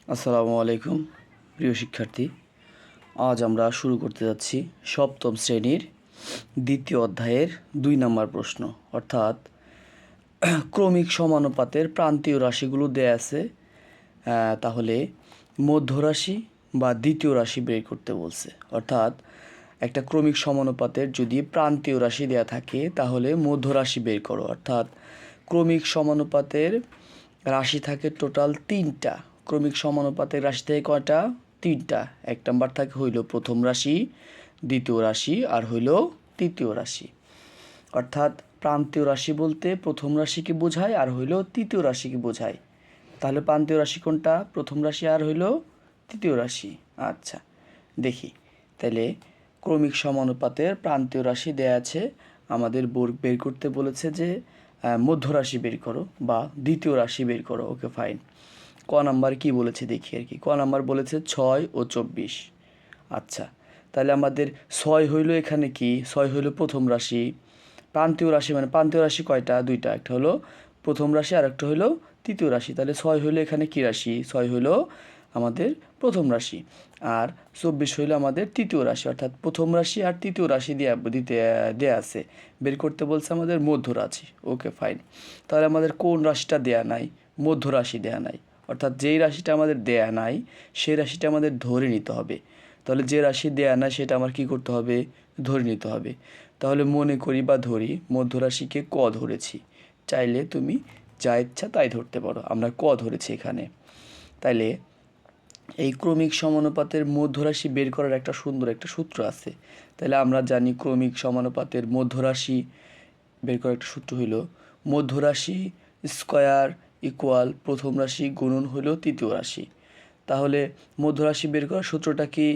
আসসালামু আলাইকুম প্রিয় শিক্ষার্থী। আজ আমরা শুরু করতে যাচ্ছি সপ্তম শ্রেণীর দ্বিতীয় অধ্যায়ের 2 নম্বর প্রশ্ন, অর্থাৎ ক্রমিক সমানুপাতের প্রান্তীয় রাশিগুলো দেয়া আছে। তাহলে মধ্যরাশি বা দ্বিতীয় রাশি বের করতে বলছে। অর্থাৎ একটা ক্রমিক সমানুপাতের যদি প্রান্তীয় রাশি দেয়া থাকে তাহলে মধ্যরাশি বের করো। অর্থাৎ ক্রমিক সমানুপাতের রাশি থাকে টোটাল 3টা। ক্রমিক সমানুপাতের রাশি থেকে কয়টা? 3টা। 1 নাম্বার থাকে হইল প্রথম রাশি, দ্বিতীয় রাশি আর হইল তৃতীয় রাশি। অর্থাৎ প্রান্তীয় রাশি বলতে প্রথম রাশিকে বোঝায় আর হইল তৃতীয় রাশিকে বোঝায়। তাহলে প্রান্তীয় রাশি কোনটা? প্রথম রাশি আর হইল তৃতীয় রাশি। আচ্ছা, দেখি তাহলে ক্রমিক সমানুপাতের প্রান্তীয় রাশি দেয়া আছে। আমাদের বের করতে বলেছে যে মধ্যরাশি বের করো বা দ্বিতীয় রাশি বের করো। ওকে, ফাইন। ক নাম্বার কি বলেছে দেখি আর কি। ক নাম্বার বলেছে 6 ও 24। আচ্ছা, তাহলে আমাদের 6 হইল এখানে কি? 6 হইল প্রথম রাশি। প্রান্তীয় রাশি মানে প্রান্তীয় রাশি কয়টা? 2টা। একটা হলো প্রথম রাশি আর একটা হলো তৃতীয় রাশি। তাহলে 6 হইল এখানে কি রাশি? 6 হইল আমাদের প্রথম রাশি। আর 24 হইল আমাদের তৃতীয় রাশি। অর্থাৎ প্রথম রাশি আর তৃতীয় রাশি দেয়া আছে। বের করতে বলছে আমাদের মধ্য রাশি। ওকে, ফাইন। তাহলে আমাদের কোন রাশিটা দেয়া নাই? মধ্য রাশি দেয়া নাই। অর্থাৎ যেই রাশিটা আমাদের দেয়া নাই সেই রাশিটা আমাদের ধরে নিতে হবে। তাহলে যে রাশি দেয়া না সেটা আমার কি করতে হবে? ধরে নিতে হবে। তাহলে মনে করি বা ধরি মধ্যরাশিকে ক ধরেছি। চাইলে তুমি যা ইচ্ছা তাই ধরতে পারো। আমরা ক ধরেছি এখানে। তাইলে এই ক্রমিক সমানুপাতের মধ্যরাশি বের করার একটা সুন্দর একটা সূত্র আছে। তাহলে আমরা জানি ক্রমিক সমানুপাতের মধ্যরাশি বের করার একটা সূত্র হইল মধ্যরাশি স্কয়ার ইকুয়াল প্রথম রাশি গুণন হইল তৃতীয় রাশি। তাহলে মধ্যরাশি বের করার সূত্রটা কি?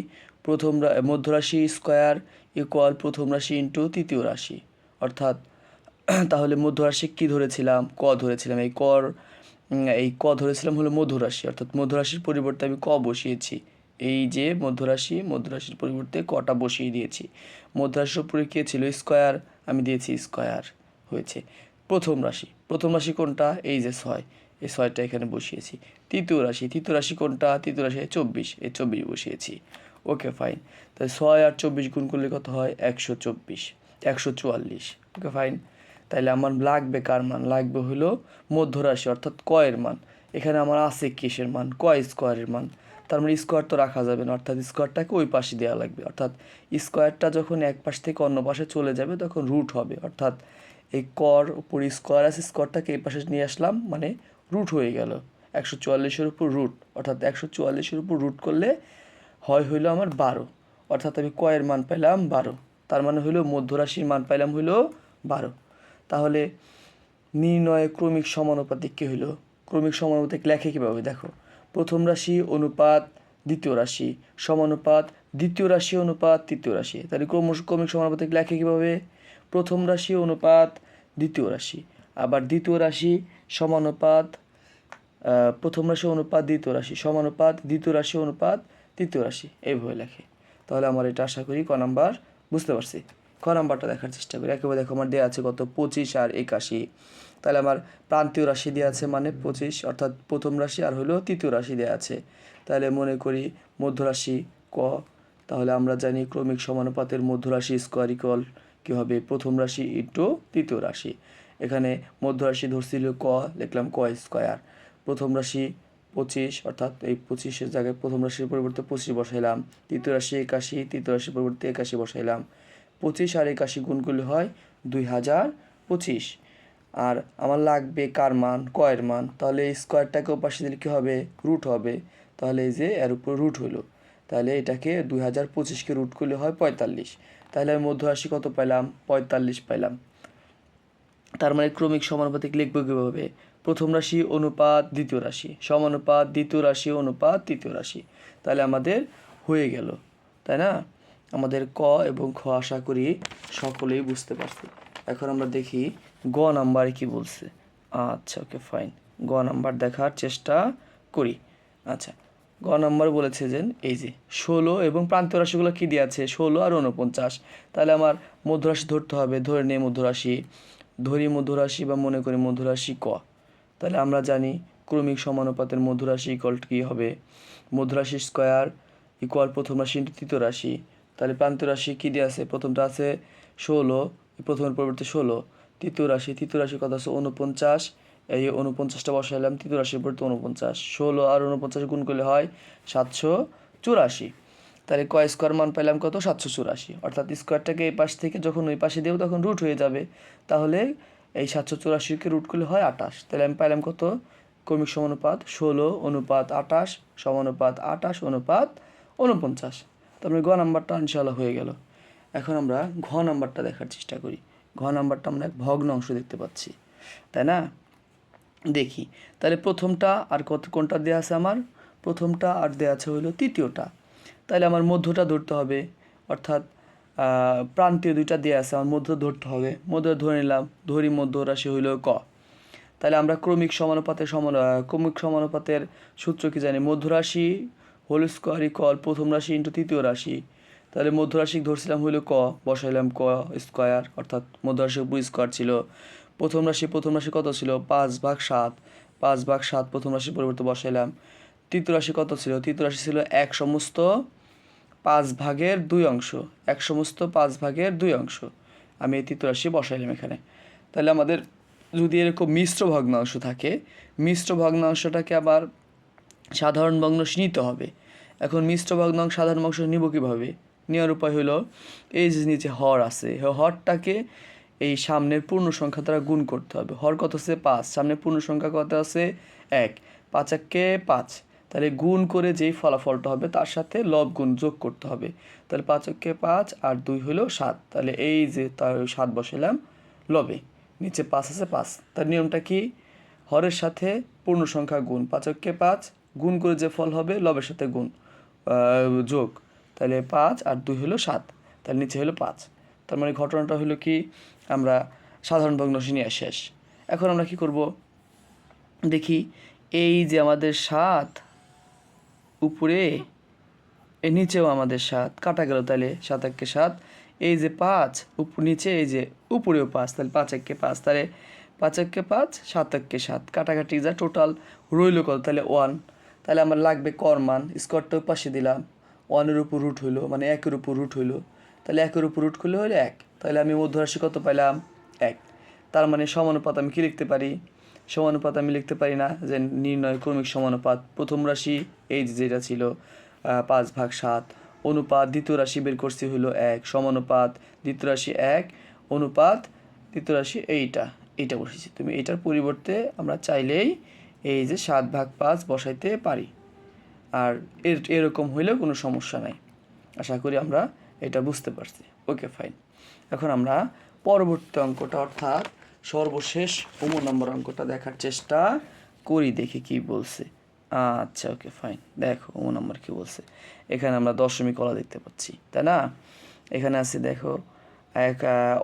মধ্যরাশি স্কয়ার ইকুয়াল প্রথম রাশি ইন্টু তৃতীয় রাশি। অর্থাৎ তাহলে মধ্যরাশি কি ধরেছিলাম? ক ধরেছিলাম। এই ক ধরেছিলাম হলো মধ্যরাশি। অর্থাৎ মধ্যরাশির পরিবর্তে আমি ক বসিয়েছি। এই যে মধ্যরাশির পরিবর্তে কটা বসিয়ে দিয়েছি। মধ্যরাশির উপরে কে ছিল? স্কয়ার, আমি দিয়েছি স্কয়ার হয়েছে। প্রথম রাশি কোনটা? এই যে 6, এই 6টা এখানে বসিয়েছি। তৃতীয় রাশি কোনটা? তৃতীয় রাশি 24, এই 24 বসিয়েছি। ওকে, ফাইন। তাহলে 6 আর 24 গুণ করলে কত হয়? 144। ওকে, ফাইন। তাইলে আমার লাগবে কার মান? লাগবে হলো মধ্যরাশি অর্থাৎ কয়ের মান। এখানে আমার আছে কিসের মান? ক স্কোয়ারের মান। তার মানে স্কোয়ার তো রাখা যাবে না, অর্থাৎ স্কোয়ারটাকে ওই পাশে দেওয়া লাগবে। অর্থাৎ স্কোয়ারটা যখন এক পাশ থেকে অন্য পাশে চলে যাবে তখন রুট হবে। অর্থাৎ এই কর উপর স্কোয়ার আছে, স্কোয়ারটাকে এই পাশে নিয়ে আসলাম মানে রুট হয়ে গেল। 144-এর উপর রুট, অর্থাৎ 144-এর উপর রুট করলে হইল আমার 12। অর্থাৎ আমি কয়ের মান পেলাম 12। তার মানে হইল মধ্যরাশির মান পাইলাম হইল 12। তাহলে নির্ণয় ক্রমিক সমানুপাতিক কী হইল? ক্রমিক সমানুপাতিক লেখে কীভাবে? দেখো, প্রথম রাশি অনুপাত দ্বিতীয় রাশি সমানুপাত দ্বিতীয় রাশি অনুপাত তৃতীয় রাশি। তাহলে ক্রমিক সমানুপাতিক লেখে কীভাবে? প্রথম রাশি অনুপাত দ্বিতীয় রাশি, আবার দ্বিতীয় রাশি সমানুপাত প্রথম রাশি অনুপাত দ্বিতীয় রাশি সমানুপাত দ্বিতীয় রাশি অনুপাত তৃতীয় রাশি, এইভাবে লেখে। তাহলে আমার এটা আশা করি ক নাম্বার বুঝতে পারছি। ক নাম্বারটা দেখার চেষ্টা করি। একেবারে দেখো আমার দেওয়া আছে কত? 25 আর 81। তাহলে আমার প্রান্তীয় রাশি দেওয়া আছে মানে 25, অর্থাৎ প্রথম রাশি আর হলো তৃতীয় রাশি দেওয়া আছে। তাহলে মনে করি মধ্যরাশি ক। তাহলে আমরা জানি ক্রমিক সমানুপাতের মধ্যরাশি স্কোয়ার ইকুয়াল কী হবে? প্রথম রাশি ইন্টু তৃতীয় রাশি। এখানে মধ্যরাশি ধরছিল ক, লিখলাম ক স্কোয়ার। প্রথম রাশি 25, অর্থাৎ এই 25-এর জায়গায় প্রথম রাশির পরিবর্তে 25 বসাইলাম। তৃতীয় রাশি 81, তৃতীয় রাশির পরিবর্তে 81 বসাইলাম। 25 আর 81 গুণ করলে হয় 2025। আর আমার লাগবে কার মান? কয়ের মান। তাহলে এই স্কোয়ারটাকে ওপাশে দিলে কী হবে? রুট হবে। তাহলে এই যে এর উপর রুট হলো। তাহলে এটাকে 2025-কে রুট করলে হয় 45। তাহলে আমি মধ্যরাশি কত পাইলাম? 45 পাইলাম। তার মানে ক্রমিক সমানুপাতিক লিখব কীভাবে? প্রথম রাশি অনুপাত দ্বিতীয় রাশি সমানুপাত দ্বিতীয় রাশি অনুপাত তৃতীয় রাশি। তাহলে আমাদের হয়ে গেল, তাই না? আমাদের ক এবং খ আশা করি সকলেই বুঝতে পারছি। এখন আমরা দেখি গ নাম্বারে কি বলছে। আচ্ছা, ওকে, ফাইন। গ নাম্বার দেখার চেষ্টা করি। আচ্ছা, গ নাম্বার বলেছে যে এই যে 16 এবং প্রান্তীয় রাশিগুলো কী দিয়ে আছে? 16 আর 49। তাহলে আমার মধ্যরাশি ধরতে হবে। ধরে নিয়ে মধ্যরাশি ধরি মধ্যরাশি বা মনে করি মধ্যরাশি ক। তাহলে আমরা জানি ক্রমিক সমানুপাতের মধ্যরাশি ইকুয়াল কী হবে, মধ্যরাশি স্কোয়ার ইকুয়াল প্রথম রাশি ইন্টু তৃতীয় রাশি। তাহলে প্রান্তীয় রাশি কী দিয়ে আছে, প্রথমটা আছে 16, প্রথমের পরিবর্তে 16, তৃতীয় রাশি কত আছে 49, এই 49টা বসাইলাম, তৃতীয় রাশির পরিবর্তে 49, 16 আর 49 গুণ করলে হয় 784। তাহলে কয় স্কোয়ার মান পাইলাম কত, 784, অর্থাৎ স্কোয়ারটাকে এই পাশ থেকে যখন ওই পাশে দেবো তখন রুট হয়ে যাবে, তাহলে এই 784কে রুট করলে হয় 28। তাহলে আমি পাইলাম কত, ক্রমিক সমানুপাত 16 অনুপাত 28 সমানুপাত 28 অনুপাত 49। তারপরে গ নাম্বারটা ইনশাআল্লাহ হয়ে গেল। এখন আমরা ঘ নাম্বারটা দেখার চেষ্টা করি। ঘ নাম্বারটা আমরা এক ভগ্ন অংশ দেখতে পাচ্ছি, তাই না? দেখি তাহলে প্রথমটা আর কোনটা দেওয়া আছে, আমার প্রথমটা আর দেওয়া আছে হইলো তৃতীয়টা। তাহলে আমার মধ্যটা ধরতে হবে, অর্থাৎ প্রান্তীয় দুইটা দেওয়া আছে, আমার মধ্য ধরতে হবে। মধ্য ধরে নিলাম, ধরি মধ্য রাশি হইল ক। তাহলে আমরা ক্রমিক সমানুপাতের সূত্র কি জানি, মধ্যরাশি হোল স্কোয়ার ইকুয়াল প্রথম রাশি ইন্টু তৃতীয় রাশি। তাহলে মধ্যরাশি ধরছিলাম হইল ক, বসাইলাম ক স্কোয়ার, অর্থাৎ মধ্যরাশির উপর স্কোয়ার ছিল। প্রথম রাশি কত ছিল, 5/7, 5/7 প্রথম রাশির পরিবর্তে বসাইলাম। তৃতীয় রাশি কত ছিল, তৃতীয় রাশি ছিল 1 সমস্ত 5/2 অংশ, 1 সমস্ত 5/2 অংশ। আমি এই তৃতীয় রাশি বসাইলাম এখানে। তাহলে আমাদের যদি এরকম মিশ্র ভগ্নাংশ থাকে, মিশ্র ভগ্নাংশটাকে আবার সাধারণ ভগ্নাংশ নিতে হবে। এখন মিশ্র ভগ্নাংশ সাধারণ ভগ্নাংশ নিব কীভাবে, নেওয়ার উপায় হলো এই যে নিচে হর আছে, হরটাকে এই সামনের পূর্ণ সংখ্যা দ্বারা গুণ করতে হবে। হর কত আছে 5, সামনের পূর্ণ সংখ্যা কত আছে 1, 5 একে 5। তাহলে গুণ করে যেই ফলাফলটা হবে তার সাথে লব গুণ যোগ করতে হবে। তাহলে 5 একে 5 আর 2 হলো 7। তাহলে এই যে তার 7 বসালাম লবে, নিচে 5 আছে 5। তার নিয়মটা কি, হরের সাথে পূর্ণ সংখ্যা গুণ, 5 একে 5 গুণ করে যে ফল হবে লবের সাথে গুণ যোগ। তাহলে 5 আর 2 হলো 7, তাহলে নিচে হলো 5। তার মানে ঘটনাটা হলো কি, আমরা সাধারণ ভগ্নাংশ নিয়ে শেষ। এখন আমরা কি করব দেখি, এই যে আমাদের 7 উপরে, এই নিচেও আমাদের 7 কাটা গেল, তাহলে 7 একে 7, এই যে 5 নিচে, এই যে উপরেও 5, তাহলে 5 একে 5, তাহলে 5 একে 5 7 একে 7 কাটাকাটি যা টোটাল রইল কত, তাহলে 1। তাহলে আমার লাগবে কর মান, স্কোয়ারটা পাশে দিলাম, 1-এর উপর রুট হইলো, মানে 1-এর উপর রুট হইলো, তাহলে 1-এর উপর রুট করলে হলো 1। তাহলে আমি মধ্যরাশি কত পাইলাম 1। তার মানে সমানুপাত আমি কি লিখতে পারি, সমানুপাত আমি লিখতে পারি না যে নির্ণয় ক্রমিক সমানুপাত, প্রথম রাশি এই যেটা ছিল 5/7 অনুপাত দ্বিতীয় রাশি বের করছি হলো 1 সমানুপাত দ্বিতীয় রাশি 1 অনুপাত তৃতীয় রাশি এইটা বসেছি। তুমি এটার পরিবর্তে আমরা চাইলেই এই যে 7/5 বসাইতে পারি, আর এরকম হইলেও কোনো সমস্যা নাই। আশা করি আমরা এটা বুঝতে পারছি। Okay fine. এখন আমরা পরবর্তী অঙ্কটা অর্থাৎ সর্বশেষ 15 নম্বর অঙ্কটা দেখার চেষ্টা করি, দেখি কি বলছে। আচ্ছা ওকে ফাইন, দেখো 15 নম্বর কী বলছে। এখানে আমরা দশমিক কলা দেখতে পাচ্ছি, তাই না? এখানে আছে দেখো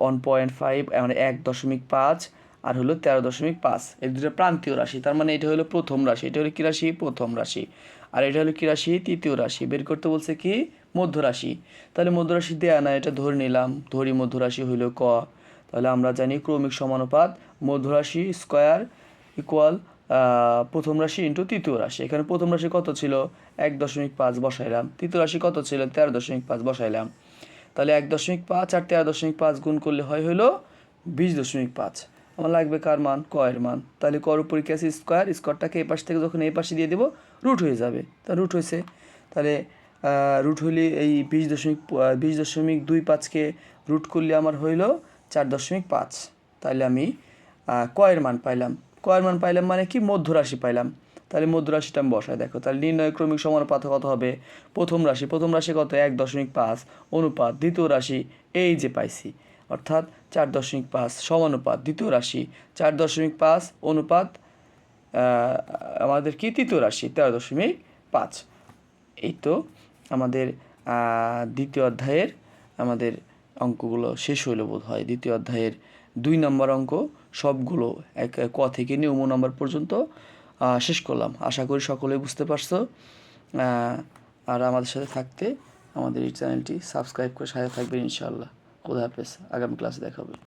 1.5 মানে 1.5 আর হলো 13.5, এই দুটো প্রান্তীয় রাশি। তার মানে এটা হলো প্রথম রাশি, এটা হলো কী রাশি, প্রথম রাশি। আর এটা হলো কী রাশি, তৃতীয় রাশি। বের করতে বলছে কি, মধ্যরাশি। তাহলে মধ্যরাশি দেয়া না, এটা ধরে নিলাম, ধরি মধ্যরাশি হইল ক। তাহলে আমরা জানি ক্রমিক সমানুপাত মধ্যরাশি স্কোয়ার ইকুয়াল প্রথম রাশি ইন্টু তৃতীয় রাশি। এখানে প্রথম রাশি কত ছিল 1.5 বসাইলাম, তৃতীয় রাশি কত ছিল 13.5 বসাইলাম। তাহলে 1.5 আর 13.5 গুণ করলে হলো 20.5। আমার লাগবে কার মান, ক এর মান। তাহলে কর উপরে কি আছে স্কোয়ার, স্কোয়ারটাকে এই পাশ থেকে যখন এই পাশে দিয়ে দেবো রুট হয়ে যাবে, তা রুট হয়েছে। তাহলে রুট হইলে এই 20.25কে রুট করলে আমার হইল 4.5। তাহলে আমি কয়ের মান পাইলাম, মানে কি মধ্যরাশি পাইলাম। তাহলে মধ্যরাশিটা আমি বসাই, দেখো তাহলে নির্ণয় ক্রমিক সমানুপাত কত হবে, প্রথম রাশি কত 1.5 অনুপাত দ্বিতীয় রাশি এই যে পাইছি, অর্থাৎ 4.5 সমানুপাত দ্বিতীয় রাশি 4.5 অনুপাত আমাদের কি তৃতীয় রাশি 13.5। এই তো আমাদের দ্বিতীয় অধ্যায়ের আমাদের অঙ্কগুলো শেষ হইল বোধ হয়। দ্বিতীয় অধ্যায়ের 2 নম্বর অঙ্ক সবগুলো ক থেকে নিয়ে 9 নম্বর পর্যন্ত শেষ করলাম। আশা করি সকলেই বুঝতে পারছো। আর আমাদের সাথে থাকতে আমাদের এই চ্যানেলটি সাবস্ক্রাইব করে সাথে থাকবেন ইনশাআল্লাহ। খোদা হাফেজ, আগামী ক্লাসে দেখা হবে।